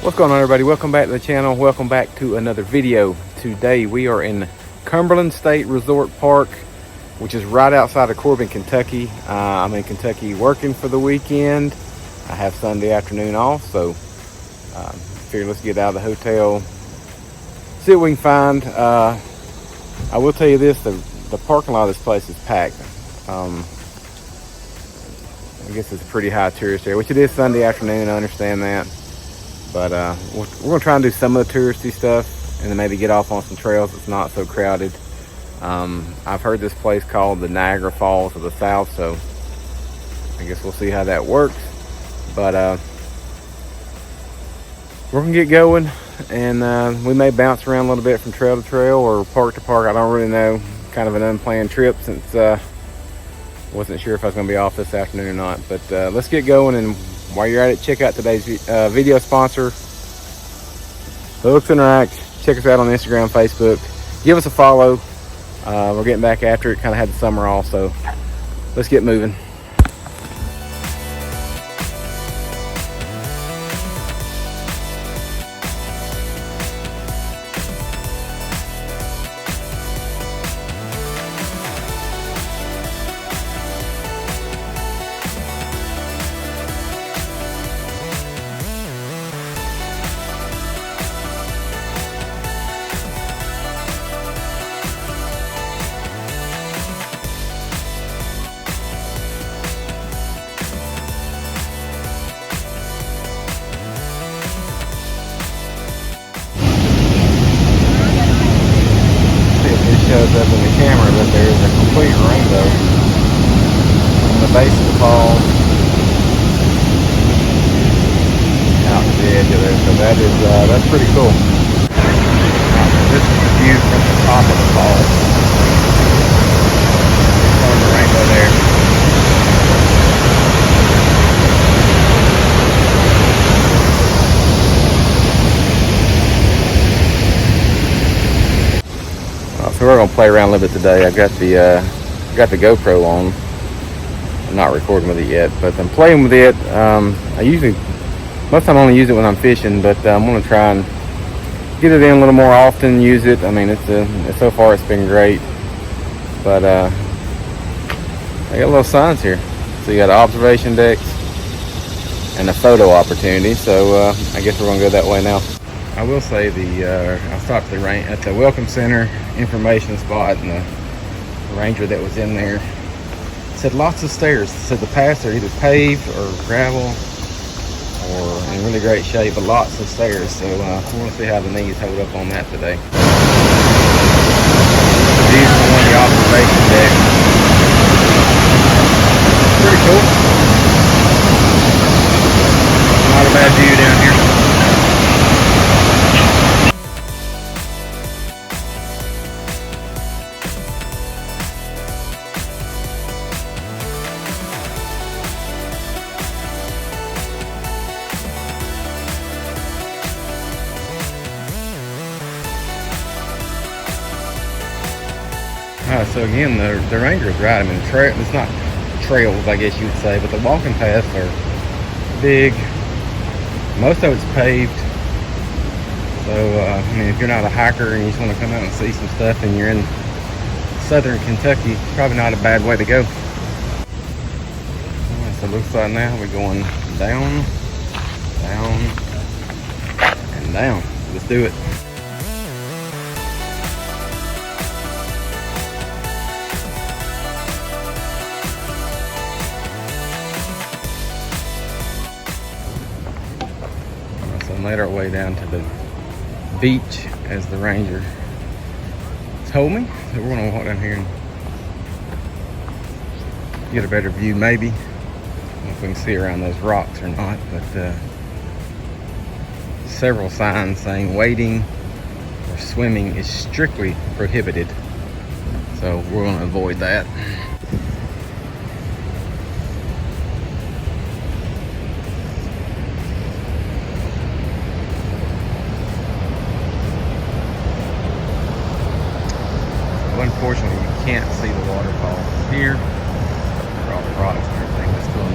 What's going on, everybody? Welcome back to the channel. Welcome back to another video. Today we are in Cumberland State Resort Park, which is right outside of Corbin, Kentucky. I'm in Kentucky working for the weekend. I have Sunday afternoon off, so figured let's get out of the hotel, see what we can find. I will tell you this, the parking lot of this place is packed. I guess it's a pretty high tourist area, which it is Sunday afternoon, I understand that. But we're going to try and do some of the touristy stuff and then maybe get off on some trails that's not so crowded. I've heard this place called the Niagara Falls of the South, so I guess we'll see how that works. But we're going to get going, and we may bounce around a little bit from trail to trail or park to park. I don't really know. Kind of an unplanned trip since wasn't sure if I was going to be off this afternoon or not. But let's get going, and while you're at it, check out today's video sponsor, Hooks Interact. Check us out on Instagram, Facebook. Give us a follow. We're getting back after it. Kind of had the summer off, so let's get moving. Shows up in the camera that there is a complete rainbow on the base of the falls out to the edge of there, so that's pretty cool. This is the view from the top of the falls. There's the rainbow there. So we're gonna play around a little bit today. I got the GoPro on. I'm not recording with it yet, but I'm playing with it. I usually, most of the time I only use it when I'm fishing, but I'm gonna try and get it in a little more often. Use it. I mean, so far it's been great. But I got little signs here. So you got observation decks and a photo opportunity. So I guess we're gonna go that way now. I will say I stopped at the Welcome Center information spot, and the ranger that was in there said lots of stairs. Said the paths are either paved or gravel or in really great shape, but lots of stairs. So we want to see how the knees hold up on that today. These are one of the observation decks. Pretty cool. Not a bad view down here. So again, the ranger is right. I mean, it's not trails, I guess you would say, but the walking paths are big. Most of it's paved. So, I mean, if you're not a hiker and you just want to come out and see some stuff and you're in southern Kentucky, it's probably not a bad way to go. So it looks like now we're going down, down, and down. Let's do it. Made our way down to the beach as the ranger told me. So we're gonna walk down here and get a better view, maybe. I don't know if we can see around those rocks or not, but several signs saying wading or swimming is strictly prohibited. So we're gonna avoid that. Unfortunately, you can't see the waterfall here for all the rocks and everything. It's still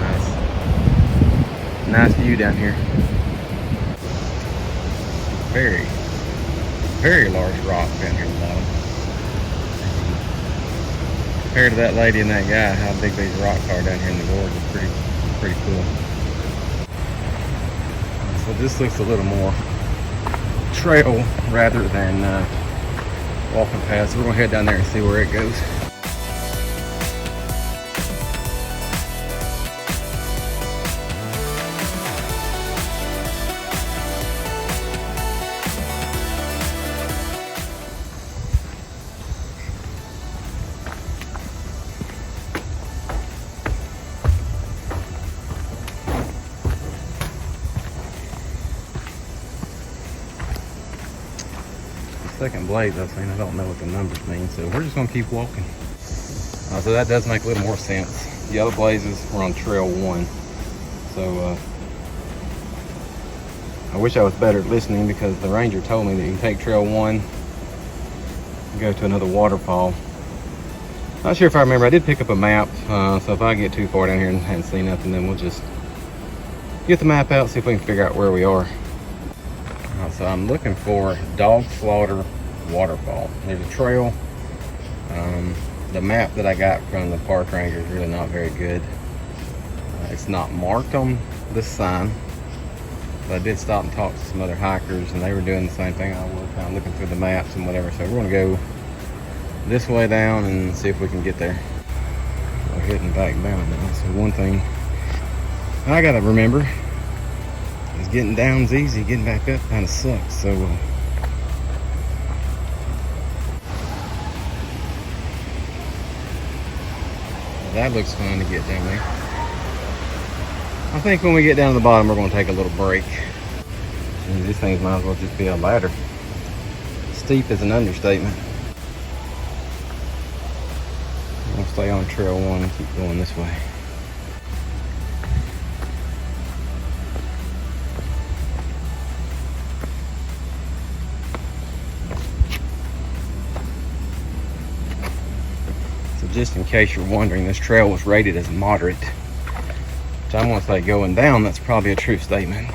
a nice view down here. very, very large rock down here at the bottom. Compared to that lady and that guy, how big these rocks are down here in the gorge is pretty cool. So this looks a little more trail rather than walking path. So we're gonna head down there and see where it goes. Second blaze I've seen, I don't know what the numbers mean, so we're just gonna keep walking. So that does make a little more sense. The other blazes were on trail 1. So I wish I was better at listening, because the ranger told me that you can take trail 1 and go to another waterfall. Not sure if I remember, I did pick up a map, so if I get too far down here and haven't seen nothing, then we'll just get the map out, see if we can figure out where we are. So I'm looking for Dog Slaughter Waterfall. There's a trail. The map that I got from the park ranger is really not very good. It's not marked on this sign, but I did stop and talk to some other hikers, and they were doing the same thing I was, kind of looking through the maps and whatever. So we're gonna go this way down and see if we can get there. We're heading back down now. So one thing I gotta remember, getting down's easy, getting back up kind of sucks. So that looks fun to get down there. I think when we get down to the bottom, we're going to take a little break. And these things might as well just be a ladder. Steep is an understatement. We'll stay on trail 1 and keep going this way. Just in case you're wondering, this trail was rated as moderate, which I'm going to say going down, that's probably a true statement.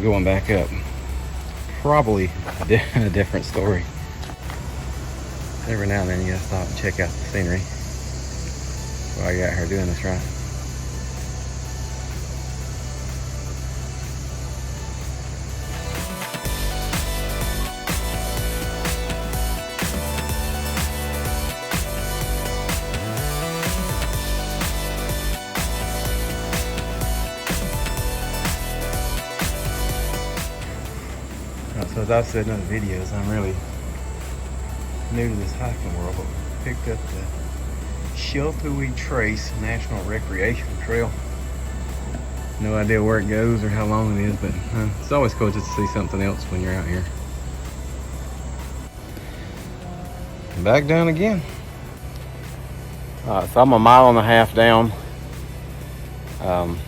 Going back up, probably a different story. Every now and then you gotta stop and check out the scenery while you're out here doing this, right? So as I've said in other videos, I'm really new to this hiking world, but we picked up the Sheltowee Trace National Recreation Trail. No idea where it goes or how long it is, but it's always cool just to see something else when you're out here. Back down again. So I'm 1.5 miles down. I've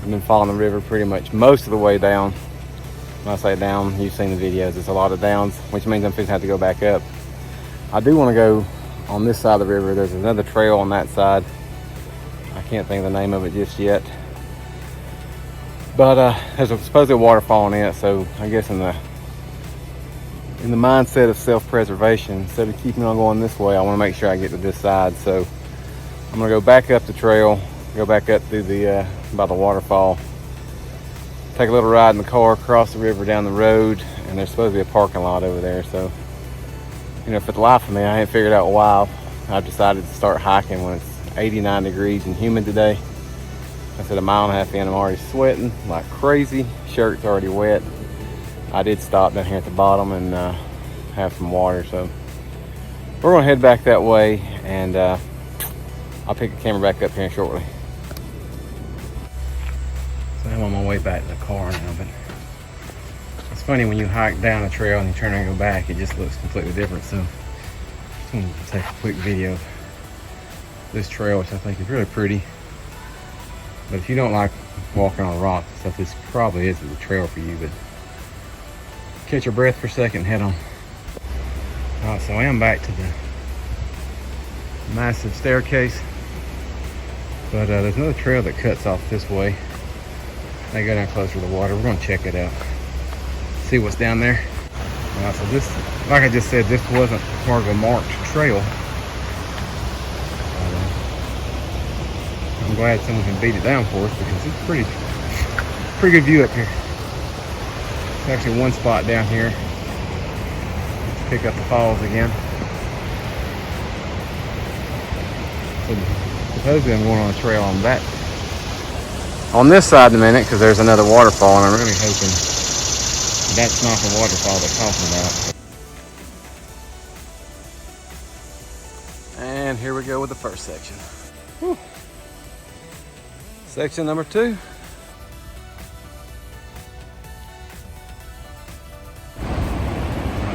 been following the river pretty much most of the way down. When I say down, you've seen the videos, it's a lot of downs, which means I'm fixing to have to go back up. I do want to go on this side of the river. There's another trail on that side. I can't think of the name of it just yet. But there's supposedly a waterfall in it, so I guess in the mindset of self-preservation, instead of keeping on going this way, I want to make sure I get to this side. So I'm going to go back up the trail, go back up through the by the waterfall, take a little ride in the car, cross the river down the road, and there's supposed to be a parking lot over there. So, you know, for the life of me, I ain't figured out why I've decided to start hiking when it's 89 degrees and humid today. I said 1.5 miles in, I'm already sweating like crazy. Shirt's already wet. I did stop down here at the bottom and have some water. So we're gonna head back that way, and I'll pick the camera back up here shortly. So I'm on my way back to the car now, but it's funny when you hike down a trail and you turn and go back, it just looks completely different. So I'm gonna take a quick video of this trail, which I think is really pretty. But if you don't like walking on rocks and stuff, this probably isn't the trail for you, but catch your breath for a second and head on. All right, so I am back to the massive staircase, but there's another trail that cuts off this way. They go down closer to the water. We're gonna check it out. See what's down there. So this, like I just said, this wasn't part of a marked trail. I'm glad someone can beat it down for us because it's pretty good view up here. There's actually one spot down here. Let's pick up the falls again. So supposedly I'm going on a trail on that. On this side in a minute because there's another waterfall, and I'm really hoping that's not the waterfall they're talking about. And here we go with the first section. Whew. Section number 2.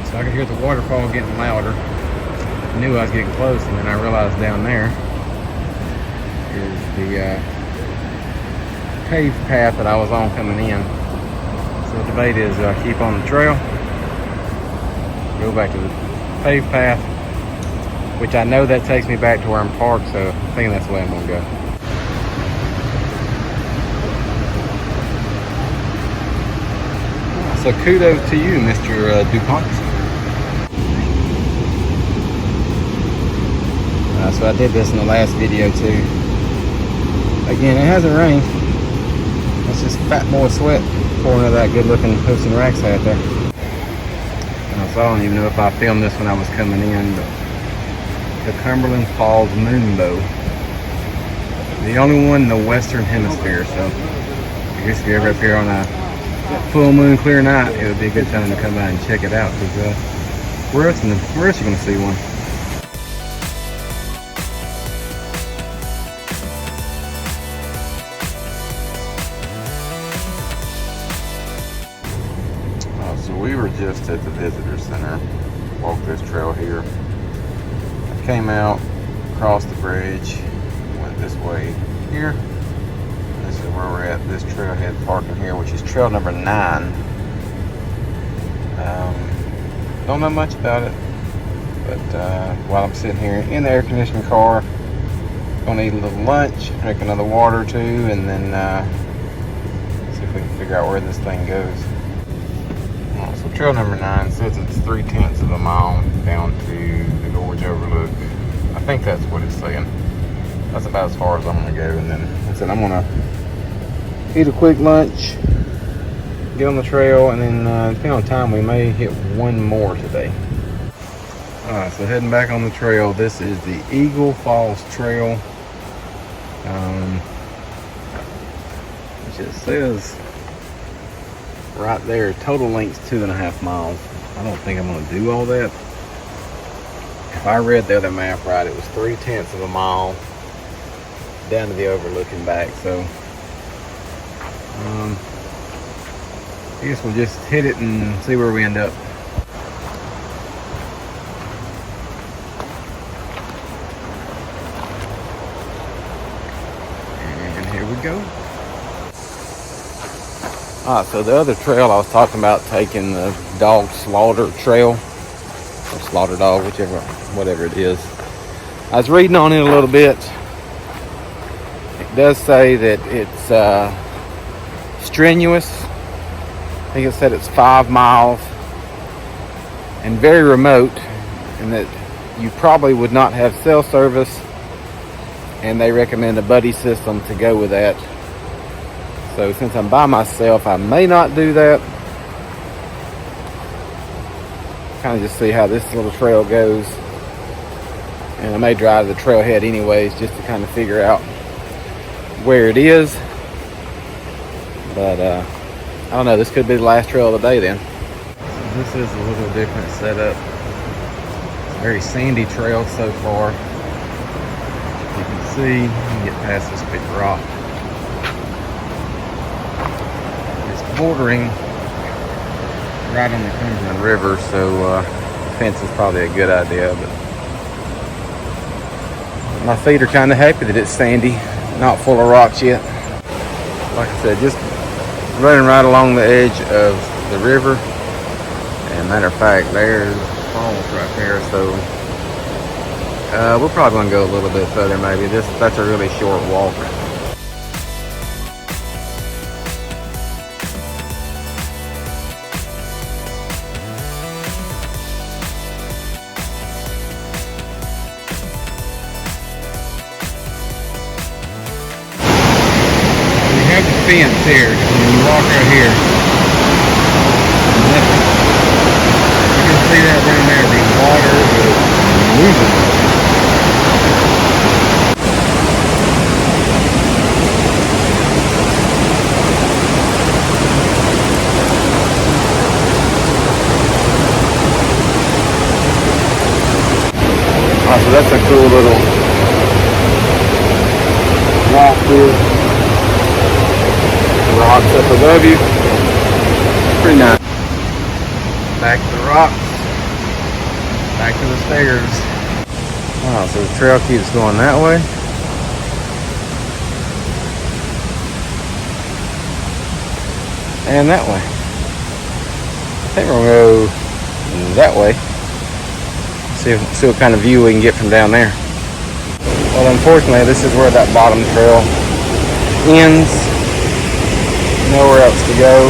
So I could hear the waterfall getting louder. I knew I was getting close, and then I realized down there is the paved path that I was on coming in. So the debate is, do I keep on the trail, go back to the paved path, which I know that takes me back to where I'm parked, so I'm thinking that's the way I'm gonna go. So kudos to you, Mr. DuPont. So I did this in the last video too. Again, it hasn't rained. It's just fat boy sweat pouring out of that good looking Hoops and Racks hat there. So I don't even know if I filmed this when I was coming in, but the Cumberland Falls Moonbow. The only one in the Western Hemisphere, so I guess if you're ever up here on a full moon clear night, it would be a good time to come by and check it out, because where else are you going to see one? So we were just at the visitor center, walked this trail here. I came out, crossed the bridge, went this way here. This is where we're at, this trailhead parking here, which is trail number 9. Don't know much about it, but while I'm sitting here in the air conditioning car, gonna eat a little lunch, drink another water or two, and then see if we can figure out where this thing goes. So trail number 9 says it's 3/10 of a mile down to the gorge overlook. I think that's what it's saying. That's about as far as I'm gonna go, and then I said I'm gonna eat a quick lunch, get on the trail, and then depending on time, we may hit one more today. Alright, so heading back on the trail. This is the Eagle Falls Trail. Which it says right there, total length's 2.5 miles. I don't think I'm gonna do all that. If I read the other map right, it was 3/10 of a mile down to the overlook and back. So I guess we'll just hit it and see where we end up. And here we go. So the other trail I was talking about, taking the dog slaughter trail, or slaughter dog, whatever it is. I was reading on it a little bit. It does say that it's strenuous. I think it said it's 5 miles and very remote, and that you probably would not have cell service, and they recommend a buddy system to go with that. So since I'm by myself, I may not do that. Kind of just see how this little trail goes. And I may drive to the trailhead anyways, just to kind of figure out where it is. But I don't know, this could be the last trail of the day then. So this is a little different setup. It's a very sandy trail so far. You can see, you can get past this big rock. Bordering right on the Cumberland River, so fence is probably a good idea, but my feet are kind of happy that it's sandy, not full of rocks yet. Like I said, just running right along the edge of the river, and matter of fact, there's falls right there, so we're probably going to go a little bit further maybe. That's a really short walk. have the fence here, and you walk right here. Nothing. You can see that down there. The water is moving. Oh, so that's a cool little walk here. Rocks up above you. Pretty nice. Back to the rocks. Back to the stairs. Wow, so the trail keeps going that way. And that way. I think we're gonna go that way. See what kind of view we can get from down there. Well, unfortunately, this is where that bottom trail ends. Nowhere else to go.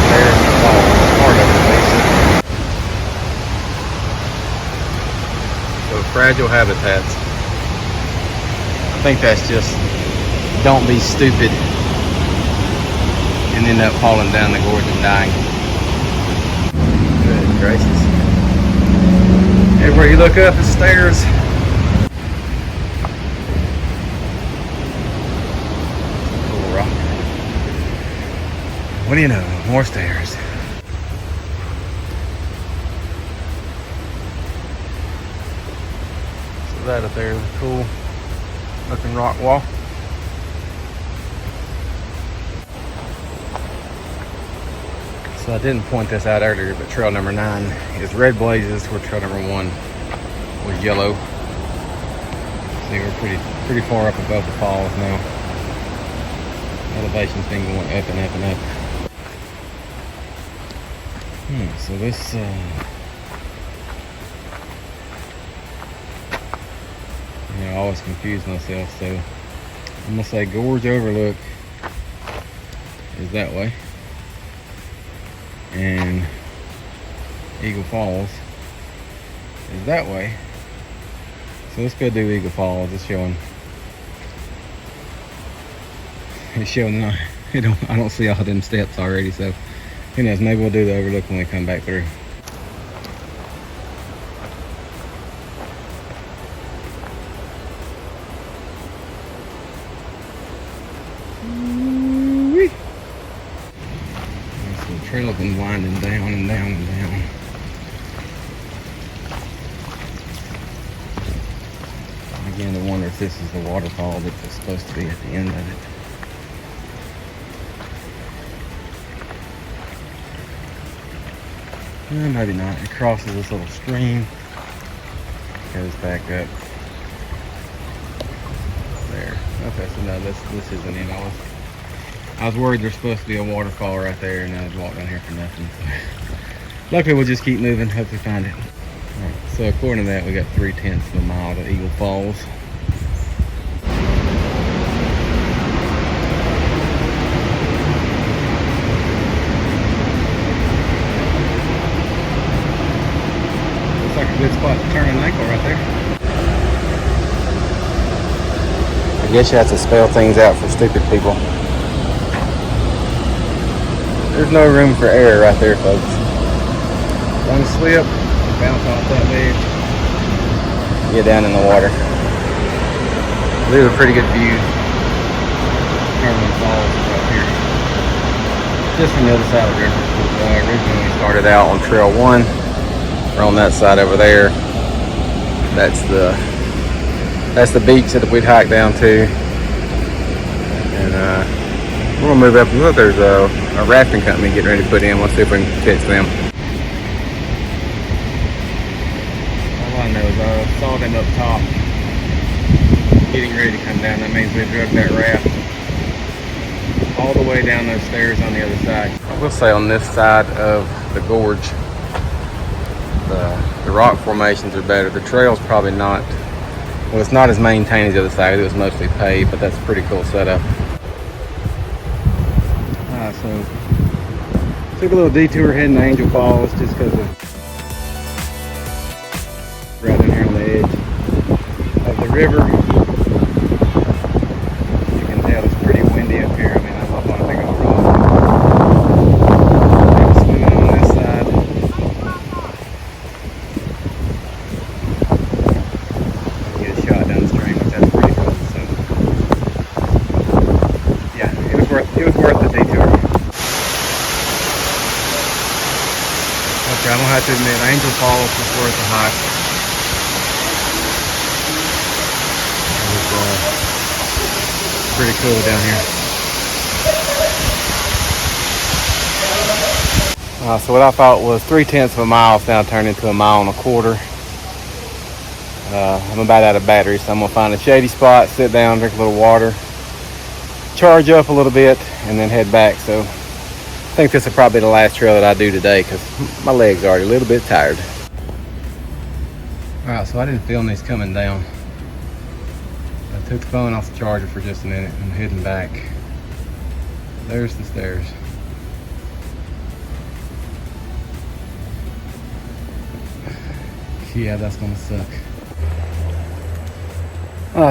There's the part of it, basically. So fragile habitats. I think that's just don't be stupid and end up falling down the gorge and dying. Good gracious. Everywhere you look up is stairs. Cool rock. What do you know? More stairs. So that up there is a cool looking rock wall. So I didn't point this out earlier, but trail number 9 is red blazes, where trail number 1 was yellow. See, we're pretty far up above the falls now. Elevation's been going up and up and up. So this I always confuse myself, so I'm gonna say Gorge Overlook is that way. And Eagle Falls is that way. So let's go do Eagle Falls. It's showing I don't see all them steps already, so who knows, maybe we'll do the overlook when we come back through. The trail has been winding down and down and down. Again, I wonder if this is the waterfall that was supposed to be at the end of it. Maybe not. It crosses this little stream, goes back up there. Okay, so no, this isn't it. I was worried there's supposed to be a waterfall right there, and I'd walk down here for nothing. So, luckily, we'll just keep moving, hope we find it. All right, so according to that, we got 3/10 of a mile to Eagle Falls. Looks like a good spot to turn an ankle right there. I guess you have to spell things out for stupid people. There's no room for error right there, folks. One slip, bounce off that ledge, get down in the water. There's a pretty good view. Cumberland Falls right here. Just from the other side of the river. Originally we started out on Trail 1. We're on that side over there. That's the beach that we'd hike down to. And we're gonna move up. Look, there's a rafting company getting ready to put in. Let's see if we can catch them. All I know is I saw them up top getting ready to come down. That means we drug that raft all the way down those stairs on the other side. I will say on this side of the gorge, the rock formations are better. The trail's probably not, well, it's not as maintained as the other side. It was mostly paved, but that's a pretty cool setup. So took a little detour heading to Angel Falls just because of right down here on the edge of the river. have to admit, Angel Falls was worth the hike. It was pretty cool down here. So what I thought was 3/10 of a mile now turned into 1.25 miles. I'm about out of battery, so I'm gonna find a shady spot, sit down, drink a little water, charge up a little bit, and then head back. So I think this is probably the last trail that I do today because my legs are already a little bit tired. All right, so I didn't film these coming down. I took the phone off the charger for just a minute. I'm heading back. There's the stairs. Yeah, that's gonna suck.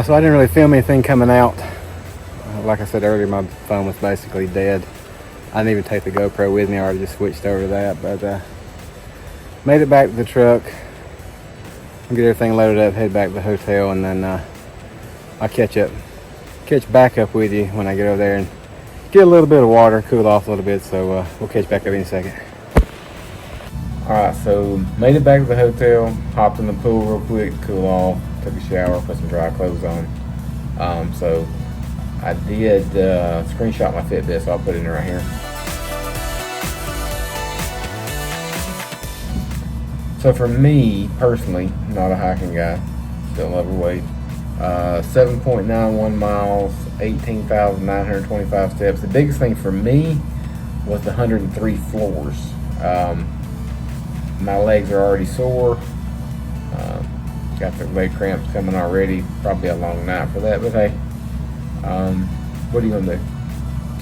So I didn't really film anything coming out. Like I said earlier, my phone was basically dead. I didn't even take the GoPro with me. I already just switched over to that. But made it back to the truck. Get everything loaded up, head back to the hotel, and then I'll catch back up with you when I get over there and get a little bit of water, cool off a little bit. So we'll catch back up in a second. All right, so made it back to the hotel, hopped in the pool real quick, cool off, took a shower, put some dry clothes on. So I did screenshot my Fitbit, so I'll put it in right here. So for me, personally, not a hiking guy, still overweight, 7.91 miles, 18,925 steps. The biggest thing for me was the 103 floors. My legs are already sore. Got the leg cramps coming already. Probably a long night for that, but hey, what are you gonna do?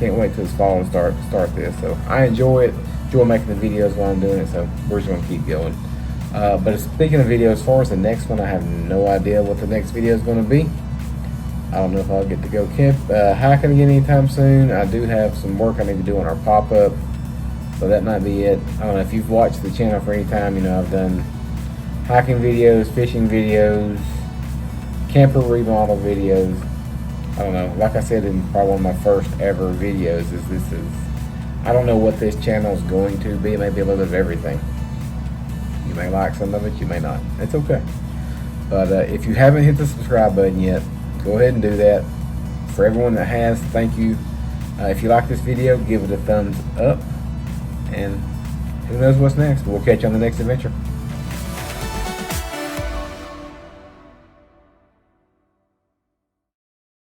Can't wait till this fall to start this. So I enjoy making the videos while I'm doing it. So we're just gonna keep going. But speaking of videos, as far as the next one, I have no idea what the next video is going to be. I don't know if I'll get to go hiking again anytime soon. I do have some work I need to do on our pop-up, so that might be it. I don't know if you've watched the channel for any time. You know, I've done hiking videos, fishing videos, camper remodel videos. I don't know. Like I said in probably one of my first ever videos, I don't know what this channel is going to be. It may be a little bit of everything. You may like some of it, you may not. It's okay. But if you haven't hit the subscribe button yet, go ahead and do that. For everyone that has, thank you. If you like this video, give it a thumbs up. And who knows what's next. We'll catch you on the next adventure.